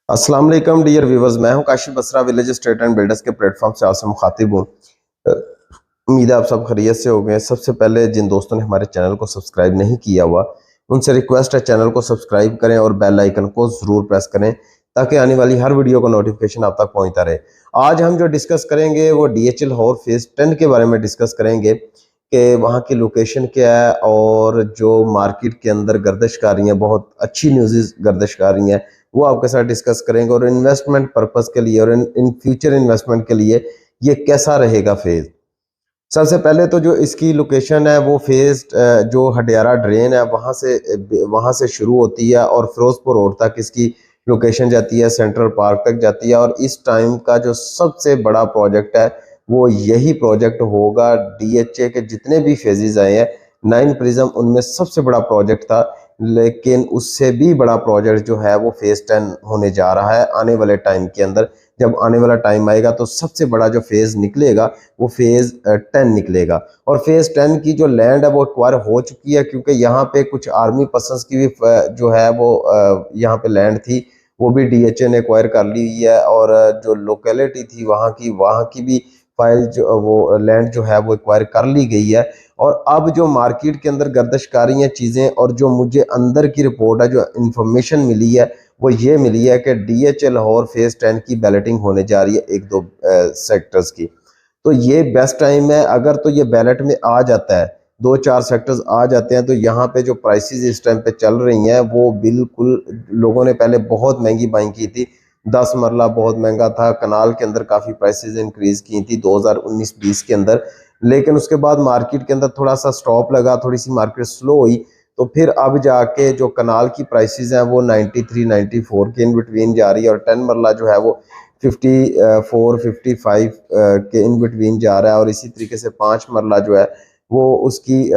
अस्सलाम वालेकुम dear viewers, मैं हूं Kashif Basra village estate and builders के प्लेटफॉर्म से आपसे मुखातिब हूं। उम्मीद है आप सब खैरियत से हो गए। सबसे पहले जिन दोस्तों ने हमारे चैनल को सब्सक्राइब नहीं किया हुआ उनसे रिक्वेस्ट है चैनल को सब्सक्राइब करें और बेल आइकन को ज़रूर प्रेस करें ताकि आने वाली हर वीडियो का नोटिफिकेशन आप तक पहुंचता रहे। आज हम जो डिस्कस करेंगे वो DHL हॉर फेज़ 10 के बारे में डिस्कस करेंगे कि वहाँ की लोकेशन क्या है और जो मार्केट के अंदर गर्दिश कर रही हैं, बहुत अच्छी न्यूज़ गर्दिश कर रही हैं, वो आपके साथ डिस्कस करेंगे। और इन्वेस्टमेंट पर्पस के लिए और इन फ्यूचर इन्वेस्टमेंट के लिए ये कैसा रहेगा फेज़। सबसे पहले तो जो इसकी लोकेशन है वो फेज़ जो हडियारा ड्रेन है वहाँ से शुरू होती है और फिरोजपुर रोड तक इसकी लोकेशन जाती है, सेंट्रल पार्क तक जाती है। और इस टाइम का जो सबसे बड़ा प्रोजेक्ट है वो यही प्रोजेक्ट होगा। DHA के जितने भी फेजेस आए हैं 9 प्रिज्म उनमें सबसे बड़ा प्रोजेक्ट था, लेकिन उससे भी बड़ा प्रोजेक्ट जो है वो फेज़ 10 होने जा रहा है आने वाले टाइम के अंदर। जब आने वाला टाइम आएगा तो सबसे बड़ा जो फेज़ निकलेगा वो फेज़ 10 निकलेगा। और फेज़ 10 की जो लैंड है वो एक्वायर हो चुकी है, क्योंकि यहाँ पे कुछ आर्मी पर्सन्स की भी जो है वो यहाँ पे लैंड थी, वो भी DHA ने एक्वायर कर ली हुई है। और जो लोकेलिटी थी वहाँ की भी फाइल जो वो लैंड जो है वो एक्वायर कर ली गई है। और अब जो मार्केट के अंदर गर्दिशकारी हैं चीज़ें, और जो मुझे अंदर की रिपोर्ट है, जो इन्फॉर्मेशन मिली है वो ये मिली है कि DHL लाहौर फेज़ 10 की बैलेटिंग होने जा रही है एक दो सेक्टर्स की। तो ये बेस्ट टाइम है। अगर तो ये बैलेट में आ जाता है, 2-4 सेक्टर्स आ जाते हैं, तो यहाँ पे जो प्राइसेस इस टाइम पे चल रही हैं वो बिल्कुल, लोगों ने पहले बहुत महंगी बाइंग की थी। 10 मरला बहुत महंगा था, कनाल के अंदर काफ़ी प्राइसेस इंक्रीज़ की थी 2019-20 के अंदर। लेकिन उसके बाद मार्केट के अंदर थोड़ा सा स्टॉप लगा, थोड़ी सी मार्केट स्लो हुई, तो फिर अब जाके जो कनाल की प्राइसेस हैं वो 93-94 के इन बिटवीन जा रही है। और 10 मरला जो है वो 54-55 के इन बिटवीन जा रहा है। और इसी तरीके से 5 मरला जो है वो उसकी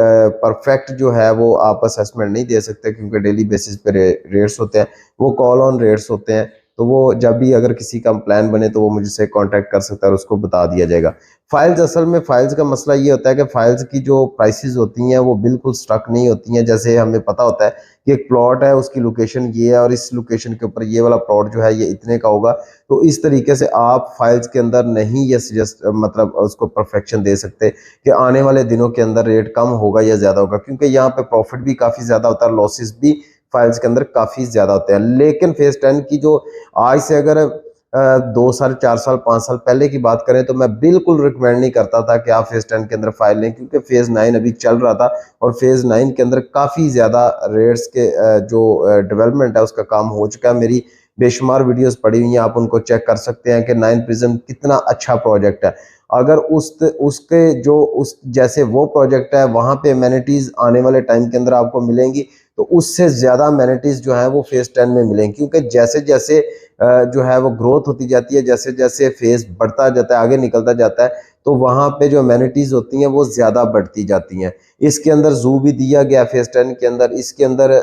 परफेक्ट जो है वो आप असेसमेंट नहीं दे सकते, क्योंकि डेली बेसिस पे रेट्स होते हैं, वो कॉल ऑन रेट्स होते हैं। तो वो जब भी अगर किसी का प्लान बने तो वो मुझसे कांटेक्ट कर सकता है और उसको बता दिया जाएगा। फाइल्स, असल में फाइल्स का मसला ये होता है कि फाइल्स की जो प्राइसेस होती हैं वो बिल्कुल स्टक नहीं होती हैं। जैसे हमें पता होता है कि एक प्लॉट है, उसकी लोकेशन ये है और इस लोकेशन के ऊपर ये वाला प्लॉट जो है ये इतने का होगा, तो इस तरीके से आप फाइल्स के अंदर नहीं ये सजेस्ट मतलब उसको परफेक्शन दे सकते कि आने वाले दिनों के अंदर रेट कम होगा या ज़्यादा होगा, क्योंकि यहाँ पे प्रॉफिट भी काफ़ी ज़्यादा होता है, लॉसेस भी फाइल्स के अंदर काफ़ी ज़्यादा होते हैं। लेकिन फेज़ 10 की जो आज से अगर 2 साल, 4 साल, 5 साल पहले की बात करें तो मैं बिल्कुल रिकमेंड नहीं करता था कि आप फेज़ 10 के अंदर फाइल लें, क्योंकि फेज़ 9 अभी चल रहा था और फेज़ 9 के अंदर काफ़ी ज़्यादा रेट्स के जो डेवलपमेंट है उसका काम हो चुका है। मेरी बेशुमार वीडियोस पड़ी हुई हैं, आप उनको चेक कर सकते हैं कि 9 प्रिज्म कितना अच्छा प्रोजेक्ट है। अगर उसके जो उस जैसे वो प्रोजेक्ट है वहाँ पे अमेनिटीज़ आने वाले टाइम के अंदर आपको मिलेंगी, तो उससे ज़्यादा अमेनिटीज़ जो है वो फेज़ 10 में मिलेंगी, क्योंकि जैसे जैसे जो है वो ग्रोथ होती जाती है, जैसे जैसे फेज़ बढ़ता जाता है, आगे निकलता जाता है, तो वहाँ पे जो अमेनिटीज़ होती हैं वो ज़्यादा बढ़ती जाती हैं। इसके अंदर ज़ू भी दिया गया फेज़ 10 के अंदर, इसके अंदर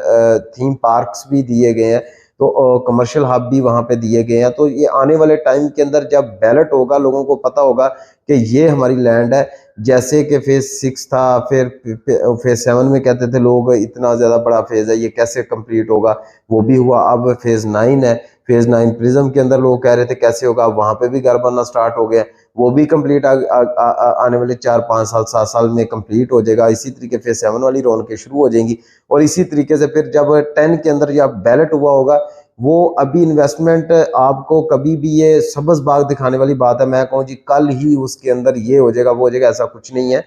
थीम पार्क्स भी दिए गए हैं, तो कमर्शियल हब भी वहाँ पे दिए गए हैं। तो ये आने वाले टाइम के अंदर जब बैलेट होगा, लोगों को पता होगा कि ये हमारी लैंड है। जैसे कि फेज़ 6 था, फिर फेज़ 7 में कहते थे लोग इतना ज़्यादा बड़ा फेज़ है, ये कैसे कंप्लीट होगा, वो भी हुआ। अब फेज़ 9 है, फेज़ 9 प्रिज्म के अंदर लोग कह रहे थे कैसे होगा, अब वहाँ पे भी घर बनना स्टार्ट हो गया, वो भी कंप्लीट आने वाले 4-5 साल, 7 साल में कंप्लीट हो जाएगा। इसी तरीके फेज़ 7 वाली रौनकें शुरू हो जाएंगी। और इसी तरीके से फिर जब 10 के अंदर जब बैलेट हुआ होगा, वो अभी इन्वेस्टमेंट आपको कभी भी ये सब्ज़ बाग दिखाने वाली बात है, मैं कहूँ जी कल ही उसके अंदर ये हो जाएगा वो हो जाएगा, ऐसा कुछ नहीं है।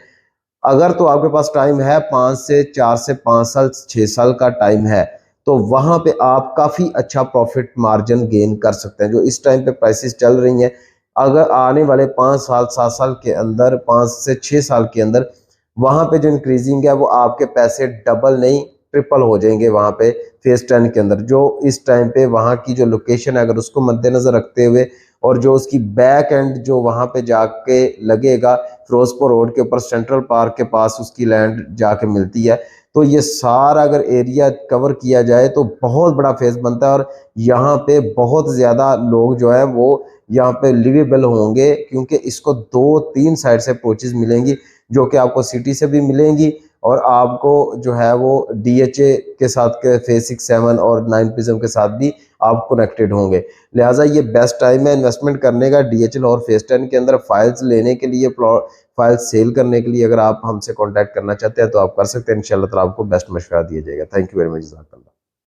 अगर तो आपके पास टाइम है, 5 से 4 से 5 साल, 6 साल का टाइम है, तो वहाँ पे आप काफ़ी अच्छा प्रॉफिट मार्जिन गेन कर सकते हैं। जो इस टाइम पे प्राइसेस चल रही हैं, अगर आने वाले 5 साल, 7 साल के अंदर, 5 से 6 साल के अंदर वहाँ पे जो इंक्रीजिंग है वो आपके पैसे डबल नहीं ट्रिपल हो जाएंगे वहाँ पे फेज़ 10 के अंदर। जो इस टाइम पे वहाँ की जो लोकेशन है, अगर उसको मद्देनज़र रखते हुए, और जो उसकी बैक एंड जो वहाँ पे जाके लगेगा, फिरोजपुर रोड के ऊपर सेंट्रल पार्क के पास उसकी लैंड जाके मिलती है, तो ये सारा अगर एरिया कवर किया जाए तो बहुत बड़ा फेज़ बनता है। और यहाँ पे बहुत ज़्यादा लोग जो है वो यहाँ पे लिवेबल होंगे, क्योंकि इसको 2-3 साइड से अप्रोचेज़ मिलेंगी, जो कि आपको सिटी से भी मिलेंगी और आपको जो है वो DHA के साथ के फेज 6, 7 और 9 प्रिज्म के साथ भी आप कनेक्टेड होंगे। लिहाजा ये बेस्ट टाइम है इन्वेस्टमेंट करने का DHL और फेज 10 के अंदर। फाइल्स लेने के लिए, फाइल्स सेल करने के लिए अगर आप हमसे कॉन्टैक्ट करना चाहते हैं तो आप कर सकते हैं। इंशाल्लाह ताला आपको बेस्ट मशवरा दिया जाएगा। Thank you very much.